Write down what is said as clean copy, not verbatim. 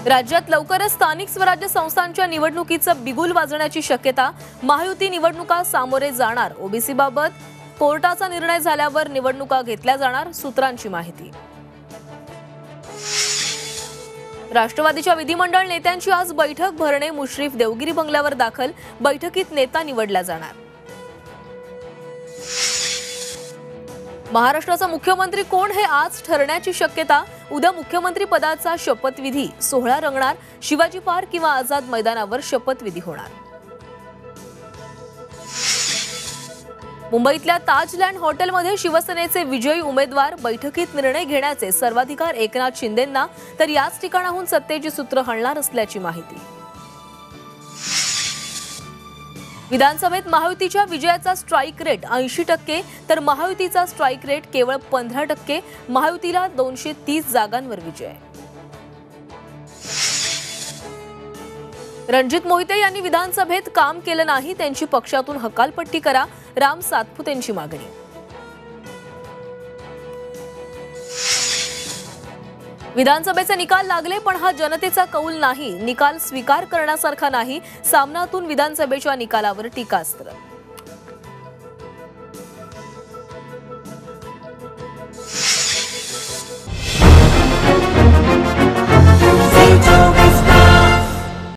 राज्यात लवकरच स्थानिक स्वराज्य संस्थांच्या निवडणुकीचं बिगुल वाजण्याची शक्यता। महायुती निवडणुका सामोरे जाणार। ओबीसी बाबत कोर्टाचा निर्णय झाल्यावर निवडणुका घेतल्या जाणार, सूत्रांची माहिती। राष्ट्रवादीच्या विधिमंडळ नेत्यांची आज बैठक भरणे। मुश्रीफ देवगिरी बंगल्यावर दाखल। बैठकीत नेता निवडला जाणार। महाराष्ट्राचा मुख्यमंत्री कोण हे आज ठरण्याची शक्यता। उद्या मुख्यमंत्री पदाचा शपथविधी सोहळा रंगणार। शिवाजी पार्क किंवा आझाद मैदानावर शपथविधी होणार। मुंबईतल्या ताजलँड हॉटेलमध्ये शिवसेनेचे विजयी उमेदवार। बैठकीत निर्णय घेण्याचे सर्वाधिकार एकनाथ शिंदेंना, तर याच ठिकाणाहून सत्तेची सूत्र हलणार असल्याची माहिती। विधानसभेत महायुतीच्या विजयाचा स्ट्राइक रेट 80%, तर महायुतीचा स्ट्राइक रेट केवळ 15%। महायुतीला 230 जागांवर विजय। रणजित मोहिते यांनी विधानसभेत काम केलं नाही, त्यांची पक्षातून हकालपट्टी करा, राम सातपुतेंची मागणी। विधानसभेचे निकाल लागले, पण हा जनतेचा कौल नाही। निकाल स्वीकार करण्यासारखा नाही। सामनातून विधानसभेच्या निकालावर टीकास्त्र।